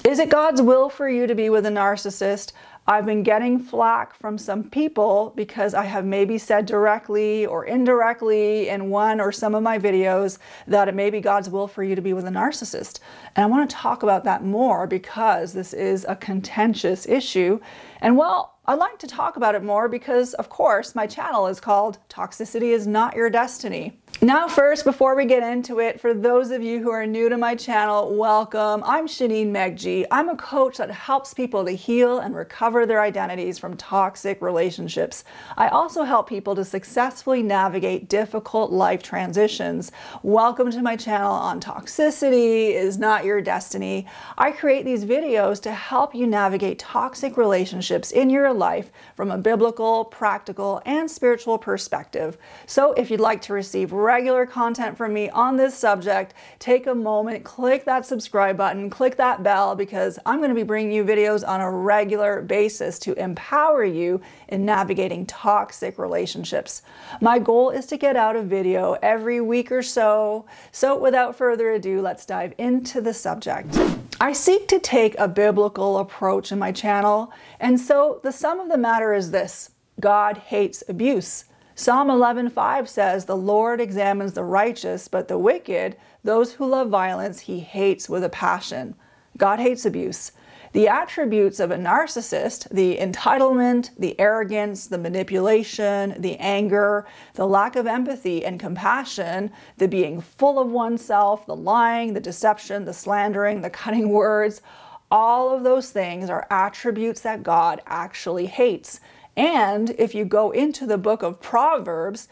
Is it God's will for you to be with a narcissist? I've been getting flack from some people because I have maybe said directly or indirectly in one or some of my videos that it may be God's will for you to be with a narcissist. And I want to talk about that more because this is a contentious issue. And well, I'd like to talk about it more because, of course, my channel is called Toxicity is Not Your Destiny. Now first, before we get into it, for those of you who are new to my channel, welcome. I'm Shaneen Megji. I'm a coach that helps people to heal and recover their identities from toxic relationships. I also help people to successfully navigate difficult life transitions. Welcome to my channel on Toxicity is Not Your Destiny. I create these videos to help you navigate toxic relationships in your life from a biblical, practical, and spiritual perspective. So if you'd like to receive regular content from me on this subject, take a moment, click that subscribe button, click that bell, because I'm going to be bringing you videos on a regular basis to empower you in navigating toxic relationships. My goal is to get out a video every week or so. So without further ado, let's dive into the subject. I seek to take a biblical approach in my channel, and so the sum of the matter is this: God hates abuse. Psalm 11:5 says, "The Lord examines the righteous, but the wicked, those who love violence, he hates with a passion." God hates abuse. The attributes of a narcissist, the entitlement, the arrogance, the manipulation, the anger, the lack of empathy and compassion, the being full of oneself, the lying, the deception, the slandering, the cutting words, all of those things are attributes that God actually hates. And if you go into the book of Proverbs,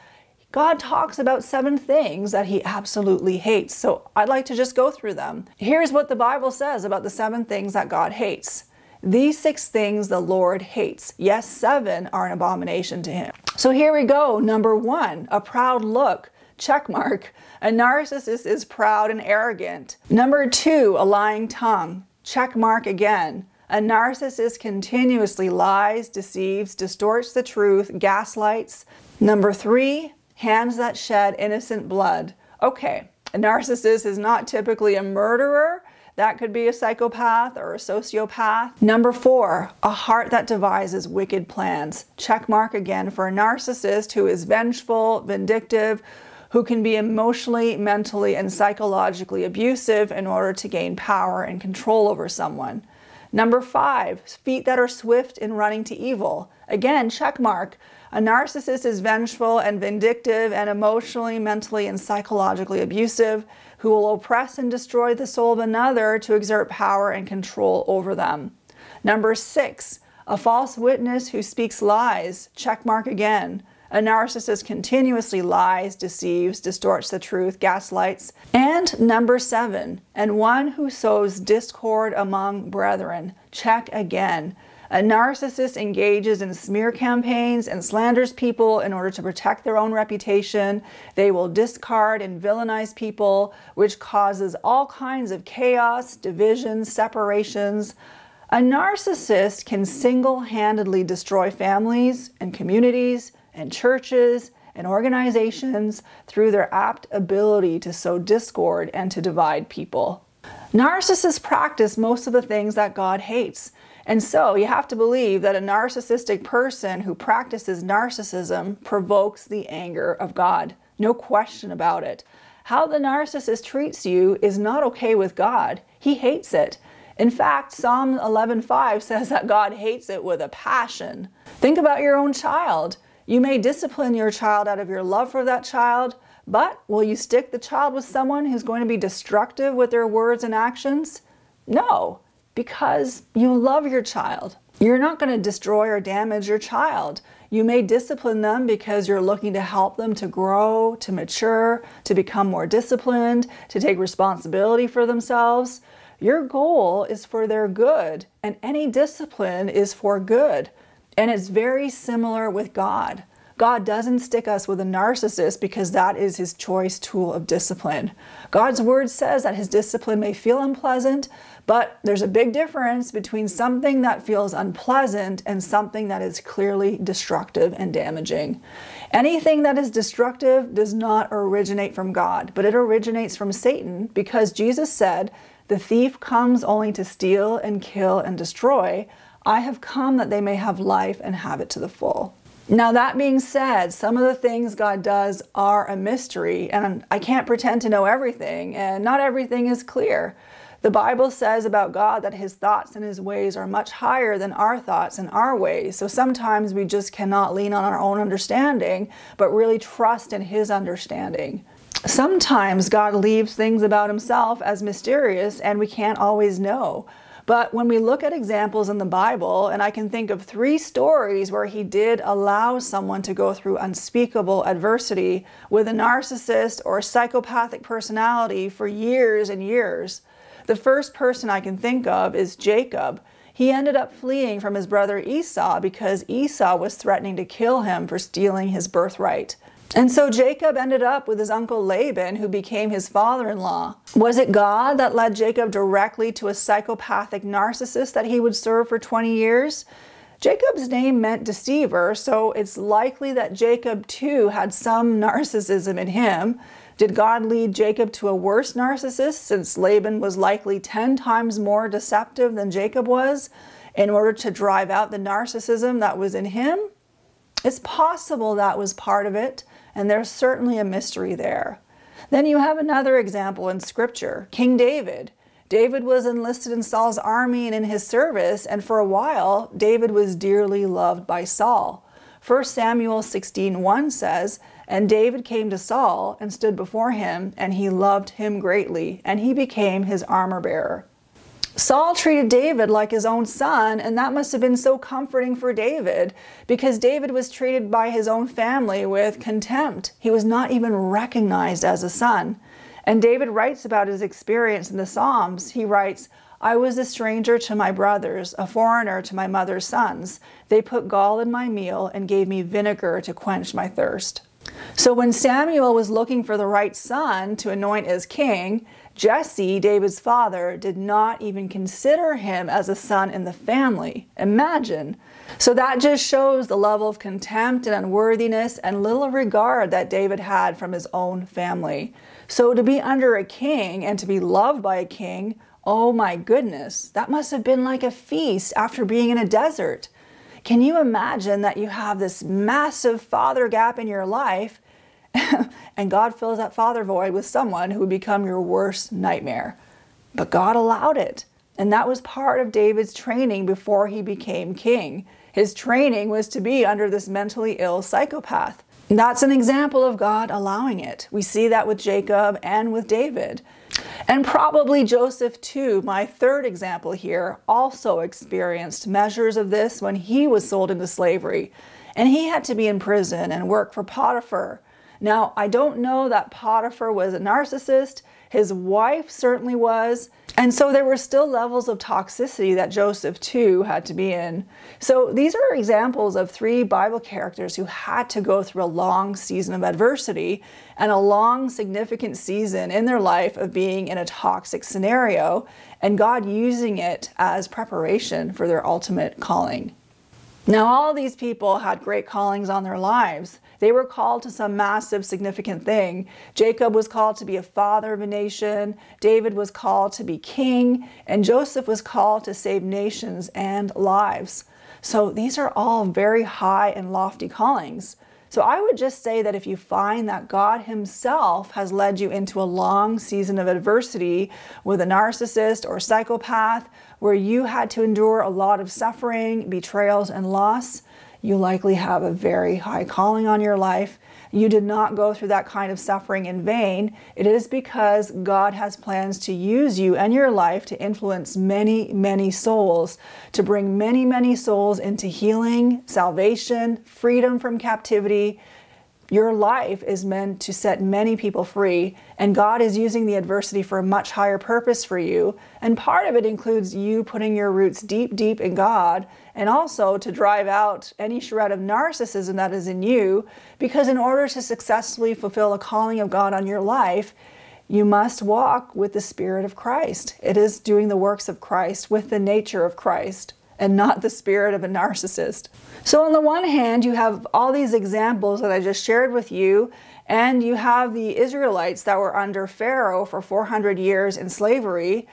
God talks about 7 things that he absolutely hates. So I'd like to just go through them. Here's what the Bible says about the 7 things that God hates. These 6 things the Lord hates. Yes, 7 are an abomination to him. So here we go. Number 1, a proud look. Check mark. A narcissist is proud and arrogant. Number 2, a lying tongue. Check mark again. A narcissist continuously lies, deceives, distorts the truth, gaslights. Number 3, hands that shed innocent blood. Okay, a narcissist is not typically a murderer. That could be a psychopath or a sociopath. Number 4, a heart that devises wicked plans. Check mark again for a narcissist who is vengeful, vindictive, who can be emotionally, mentally, and psychologically abusive in order to gain power and control over someone. Number 5, feet that are swift in running to evil. Again, check mark. A narcissist is vengeful and vindictive and emotionally, mentally, and psychologically abusive, who will oppress and destroy the soul of another to exert power and control over them. Number 6, a false witness who speaks lies. Check mark again. A narcissist continuously lies, deceives, distorts the truth, gaslights. And number 7, and one who sows discord among brethren. Check again. A narcissist engages in smear campaigns and slanders people in order to protect their own reputation. They will discard and villainize people, which causes all kinds of chaos, divisions, separations. A narcissist can single-handedly destroy families and communities and churches and organizations through their apt ability to sow discord and to divide people. Narcissists practice most of the things that God hates. And so you have to believe that a narcissistic person who practices narcissism provokes the anger of God. No question about it. How the narcissist treats you is not okay with God. He hates it. In fact, Psalm 11:5 says that God hates it with a passion. Think about your own child. You may discipline your child out of your love for that child, but will you stick the child with someone who's going to be destructive with their words and actions? No, because you love your child. You're not going to destroy or damage your child. You may discipline them because you're looking to help them to grow, to mature, to become more disciplined, to take responsibility for themselves. Your goal is for their good, and any discipline is for good. And it's very similar with God. God doesn't stick us with a narcissist because that is his choice tool of discipline. God's word says that his discipline may feel unpleasant, but there's a big difference between something that feels unpleasant and something that is clearly destructive and damaging. Anything that is destructive does not originate from God, but it originates from Satan, because Jesus said The thief comes only to steal and kill and destroy. I have come that they may have life and have it to the full. Now, that being said, some of the things God does are a mystery, and I can't pretend to know everything, and not everything is clear. The Bible says about God that his thoughts and his ways are much higher than our thoughts and our ways. So sometimes we just cannot lean on our own understanding, but really trust in his understanding. Sometimes God leaves things about himself as mysterious, and we can't always know. But when we look at examples in the Bible, and I can think of 3 stories where he did allow someone to go through unspeakable adversity with a narcissist or psychopathic personality for years and years. The first person I can think of is Jacob. He ended up fleeing from his brother Esau because Esau was threatening to kill him for stealing his birthright. And so Jacob ended up with his uncle Laban, who became his father-in-law. Was it God that led Jacob directly to a psychopathic narcissist that he would serve for 20 years? Jacob's name meant deceiver, so it's likely that Jacob too had some narcissism in him. Did God lead Jacob to a worse narcissist, since Laban was likely 10 times more deceptive than Jacob was, in order to drive out the narcissism that was in him? It's possible that was part of it, and there's certainly a mystery there. Then you have another example in Scripture, King David. David was enlisted in Saul's army and in his service, and for a while, David was dearly loved by Saul. 1 Samuel 16:1 says, "And David came to Saul and stood before him, and he loved him greatly, and he became his armor-bearer." Saul treated David like his own son, and that must have been so comforting for David, because David was treated by his own family with contempt. He was not even recognized as a son. And David writes about his experience in the Psalms. He writes, "I was a stranger to my brothers, a foreigner to my mother's sons. They put gall in my meal and gave me vinegar to quench my thirst." So when Samuel was looking for the right son to anoint as king, Jesse, David's father, did not even consider him as a son in the family. Imagine. So that just shows the level of contempt and unworthiness and little regard that David had from his own family. So to be under a king and to be loved by a king, oh my goodness, that must have been like a feast after being in a desert. Can you imagine that you have this massive father gap in your life and God fills that father void with someone who would become your worst nightmare? But God allowed it. And that was part of David's training before he became king. His training was to be under this mentally ill psychopath. And that's an example of God allowing it. We see that with Jacob and with David. And probably Joseph too, my third example here, also experienced measures of this when he was sold into slavery. And he had to be in prison and work for Potiphar. Now, I don't know that Potiphar was a narcissist. His wife certainly was. And so there were still levels of toxicity that Joseph too had to be in. So these are examples of 3 Bible characters who had to go through a long season of adversity and a long significant season in their life of being in a toxic scenario, and God using it as preparation for their ultimate calling. Now, all these people had great callings on their lives. They were called to some massive, significant thing. Jacob was called to be a father of a nation. David was called to be king. And Joseph was called to save nations and lives. So these are all very high and lofty callings. So I would just say that if you find that God himself has led you into a long season of adversity with a narcissist or psychopath, where you had to endure a lot of suffering, betrayals, and loss, you likely have a very high calling on your life. You did not go through that kind of suffering in vain. It is because God has plans to use you and your life to influence many, many souls, to bring many, many souls into healing, salvation, freedom from captivity. Your life is meant to set many people free, and God is using the adversity for a much higher purpose for you. And part of it includes you putting your roots deep, deep in God, and also to drive out any shred of narcissism that is in you, because in order to successfully fulfill the calling of God on your life, you must walk with the Spirit of Christ. It is doing the works of Christ with the nature of Christ, and not the spirit of a narcissist. So on the one hand, you have all these examples that I just shared with you, and you have the Israelites that were under Pharaoh for 400 years in slavery.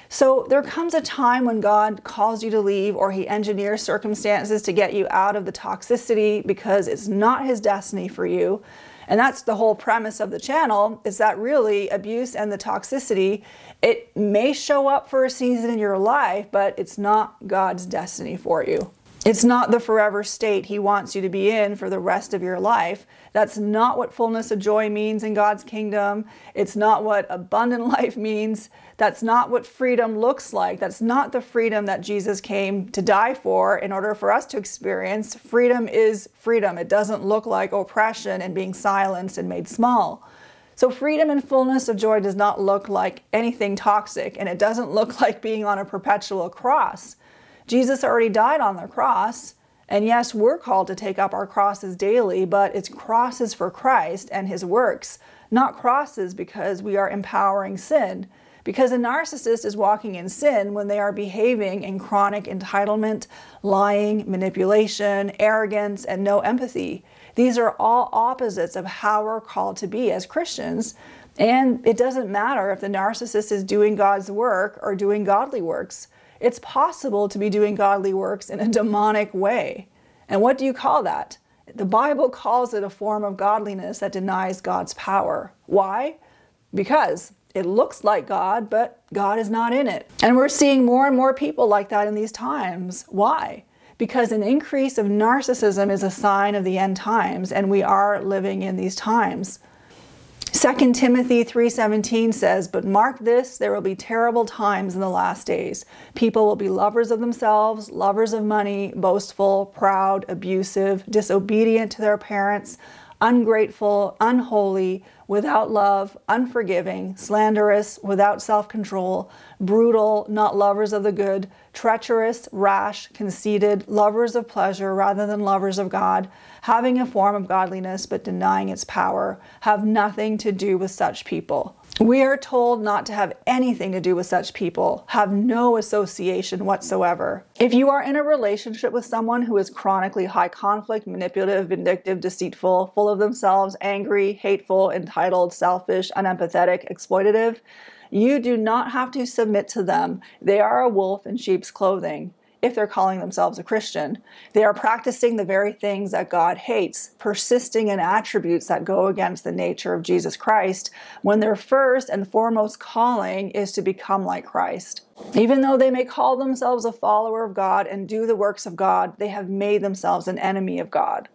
So there comes a time when God calls you to leave, or he engineers circumstances to get you out of the toxicity because it's not his destiny for you. And that's the whole premise of the channel, is that really abuse and the toxicity, it may show up for a season in your life, but it's not God's destiny for you. It's not the forever state he wants you to be in for the rest of your life. That's not what fullness of joy means in God's kingdom. It's not what abundant life means. That's not what freedom looks like. That's not the freedom that Jesus came to die for in order for us to experience. Freedom is freedom. It doesn't look like oppression and being silenced and made small. So freedom and fullness of joy does not look like anything toxic, and it doesn't look like being on a perpetual cross. Jesus already died on the cross, and yes, we're called to take up our crosses daily, but it's crosses for Christ and his works, not crosses because we are empowering sin. Because a narcissist is walking in sin when they are behaving in chronic entitlement, lying, manipulation, arrogance, and no empathy. These are all opposites of how we're called to be as Christians. And it doesn't matter if the narcissist is doing God's work or doing godly works. It's possible to be doing godly works in a demonic way. And what do you call that? The Bible calls it a form of godliness that denies God's power. Why? Because it looks like God, but God is not in it. And we're seeing more and more people like that in these times. Why? Because an increase of narcissism is a sign of the end times, and we are living in these times. 2 Timothy 3:17 says, "But mark this, there will be terrible times in the last days. People will be lovers of themselves, lovers of money, boastful, proud, abusive, disobedient to their parents, ungrateful, unholy, without love, unforgiving, slanderous, without self-control, brutal, not lovers of the good, treacherous, rash, conceited, lovers of pleasure rather than lovers of God, having a form of godliness but denying its power. Have nothing to do with such people." We are told not to have anything to do with such people, have no association whatsoever. If you are in a relationship with someone who is chronically high conflict, manipulative, vindictive, deceitful, full of themselves, angry, hateful, entitled, selfish, unempathetic, exploitative, you do not have to submit to them. They are a wolf in sheep's clothing. If they're calling themselves a Christian, they are practicing the very things that God hates, persisting in attributes that go against the nature of Jesus Christ, when their first and foremost calling is to become like Christ. Even though they may call themselves a follower of God and do the works of God, they have made themselves an enemy of God.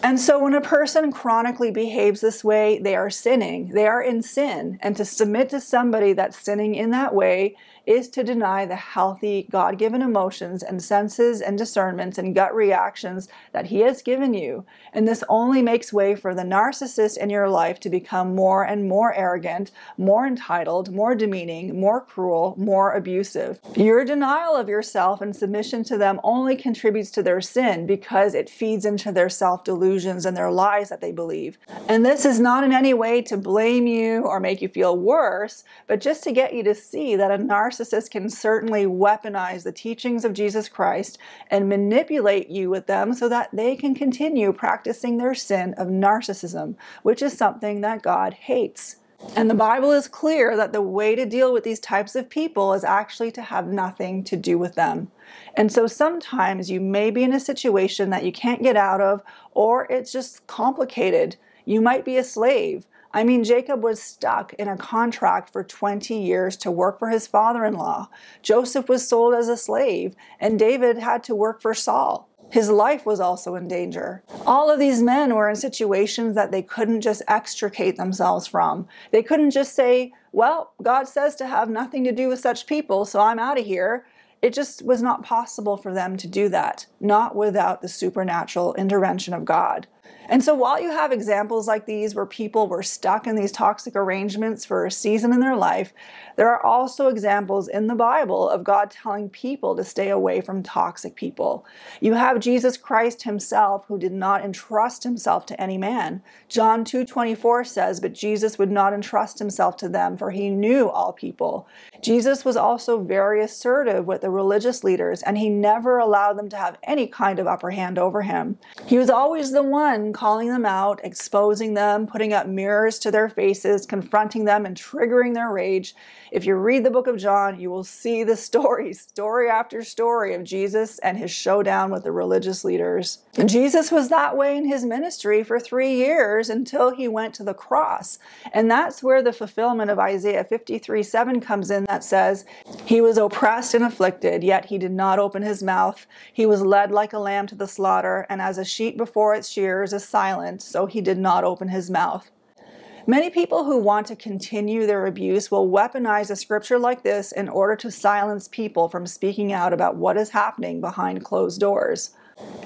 And so when a person chronically behaves this way, they are sinning. They are in sin. And to submit to somebody that's sinning in that way is to deny the healthy, God-given emotions and senses and discernments and gut reactions that he has given you. And this only makes way for the narcissist in your life to become more and more arrogant, more entitled, more demeaning, more cruel, more abusive. Your denial of yourself and submission to them only contributes to their sin because it feeds into their self-delusions and their lies that they believe. And this is not in any way to blame you or make you feel worse, but just to get you to see that a narcissist can certainly weaponize the teachings of Jesus Christ and manipulate you with them so that they can continue practicing their sin of narcissism, which is something that God hates. And the Bible is clear that the way to deal with these types of people is actually to have nothing to do with them. And so sometimes you may be in a situation that you can't get out of, or it's just complicated. You might be a slave. I mean, Jacob was stuck in a contract for 20 years to work for his father-in-law. Joseph was sold as a slave, and David had to work for Saul. His life was also in danger. All of these men were in situations that they couldn't just extricate themselves from. They couldn't just say, well, God says to have nothing to do with such people, so I'm out of here. It just was not possible for them to do that, not without the supernatural intervention of God. And so while you have examples like these where people were stuck in these toxic arrangements for a season in their life, there are also examples in the Bible of God telling people to stay away from toxic people. You have Jesus Christ himself, who did not entrust himself to any man. John 2:24 says, "But Jesus would not entrust himself to them, for he knew all people." Jesus was also very assertive with the religious leaders, and he never allowed them to have any kind of upper hand over him. He was always the one fun calling them out, exposing them, putting up mirrors to their faces, confronting them, and triggering their rage. If you read the book of John, you will see the story after story of Jesus and his showdown with the religious leaders. And Jesus was that way in his ministry for 3 years until he went to the cross. And that's where the fulfillment of Isaiah 53:7 comes in, that says, "He was oppressed and afflicted, yet he did not open his mouth. He was led like a lamb to the slaughter, and as a sheep before its shearers is silent, so he did not open his mouth." Many people who want to continue their abuse will weaponize a scripture like this in order to silence people from speaking out about what is happening behind closed doors.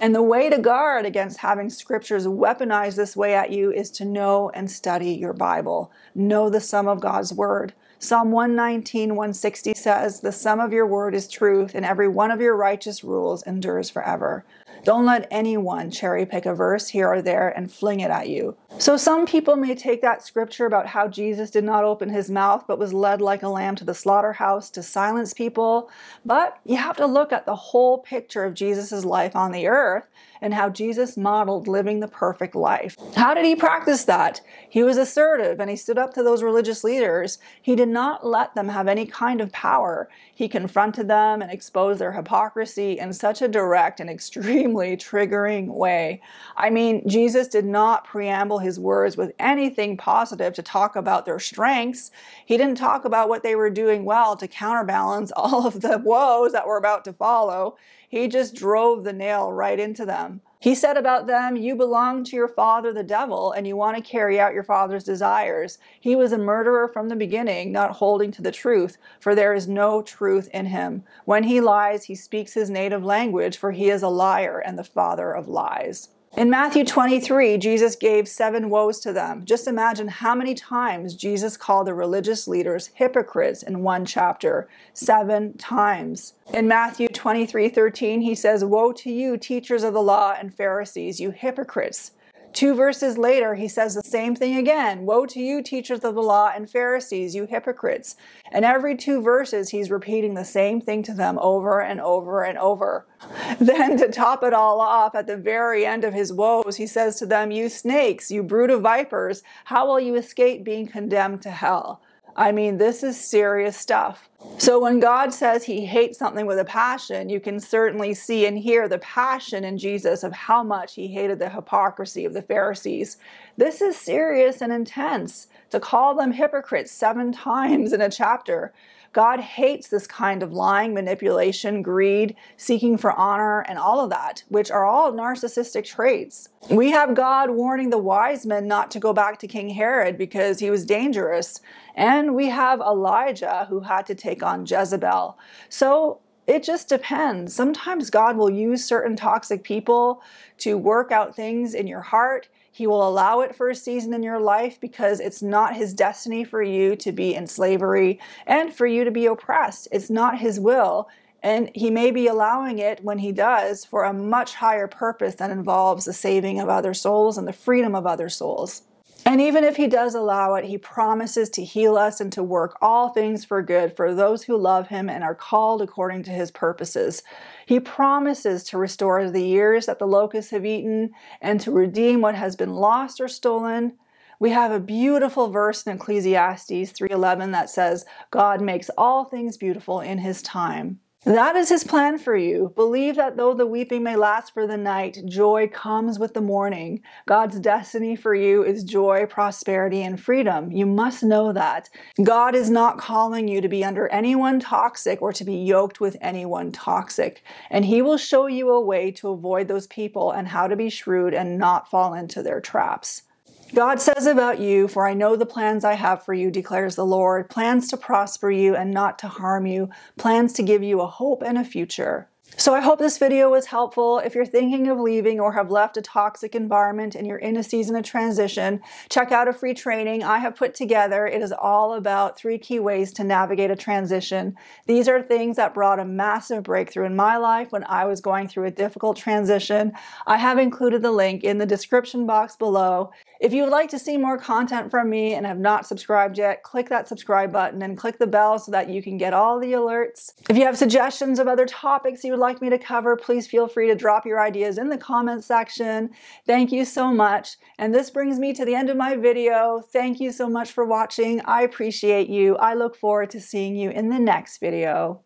And the way to guard against having scriptures weaponized this way at you is to know and study your Bible. Know the sum of God's word. Psalm 119, 160 says, "The sum of your word is truth, and every one of your righteous rules endures forever." Don't let anyone cherry pick a verse here or there and fling it at you. So some people may take that scripture about how Jesus did not open his mouth but was led like a lamb to the slaughterhouse to silence people. But you have to look at the whole picture of Jesus' life on the earth and how Jesus modeled living the perfect life. How did he practice that? He was assertive and he stood up to those religious leaders. He did not let them have any kind of power. He confronted them and exposed their hypocrisy in such a direct and extremely triggering way. I mean, Jesus did not preamble his words with anything positive to talk about their strengths. He didn't talk about what they were doing well to counterbalance all of the woes that were about to follow. He just drove the nail right into them. He said about them, "You belong to your father, the devil, and you want to carry out your father's desires. He was a murderer from the beginning, not holding to the truth, for there is no truth in him. When he lies, he speaks his native language, for he is a liar and the father of lies." In Matthew 23, Jesus gave 7 woes to them. Just imagine how many times Jesus called the religious leaders hypocrites in one chapter. 7 times. In Matthew 23:13, he says, "Woe to you, teachers of the law and Pharisees, you hypocrites." 2 verses later, he says the same thing again. "Woe to you, teachers of the law and Pharisees, you hypocrites." And every 2 verses, he's repeating the same thing to them over and over and over. Then to top it all off, at the very end of his woes, he says to them, "You snakes, you brood of vipers, how will you escape being condemned to hell?" I mean, this is serious stuff. So when God says he hates something with a passion, you can certainly see and hear the passion in Jesus of how much he hated the hypocrisy of the Pharisees. This is serious and intense. To call them hypocrites 7 times in a chapter. God hates this kind of lying, manipulation, greed, seeking for honor, and all of that, which are all narcissistic traits. We have God warning the wise men not to go back to King Herod because he was dangerous. And we have Elijah who had to take on Jezebel. So it just depends. Sometimes God will use certain toxic people to work out things in your heart. He will allow it for a season in your life because it's not his destiny for you to be in slavery and for you to be oppressed. It's not his will. And he may be allowing it when he does for a much higher purpose that involves the saving of other souls and the freedom of other souls. And even if he does allow it, he promises to heal us and to work all things for good for those who love him and are called according to his purposes. He promises to restore the years that the locusts have eaten and to redeem what has been lost or stolen. We have a beautiful verse in Ecclesiastes 3:11 that says, "God makes all things beautiful in his time." That is his plan for you. Believe that though the weeping may last for the night, joy comes with the morning. God's destiny for you is joy, prosperity, and freedom. You must know that. God is not calling you to be under anyone toxic or to be yoked with anyone toxic. And he will show you a way to avoid those people and how to be shrewd and not fall into their traps. God says about you, "For I know the plans I have for you, declares the Lord, plans to prosper you and not to harm you, plans to give you a hope and a future." So I hope this video was helpful. If you're thinking of leaving or have left a toxic environment and you're in a season of transition, check out a free training I have put together. It is all about 3 key ways to navigate a transition. These are things that brought a massive breakthrough in my life when I was going through a difficult transition. I have included the link in the description box below. If you would like to see more content from me and have not subscribed yet, click that subscribe button and click the bell so that you can get all the alerts. If you have suggestions of other topics you would like me to cover, please feel free to drop your ideas in the comments section. Thank you so much. And this brings me to the end of my video. Thank you so much for watching. I appreciate you. I look forward to seeing you in the next video.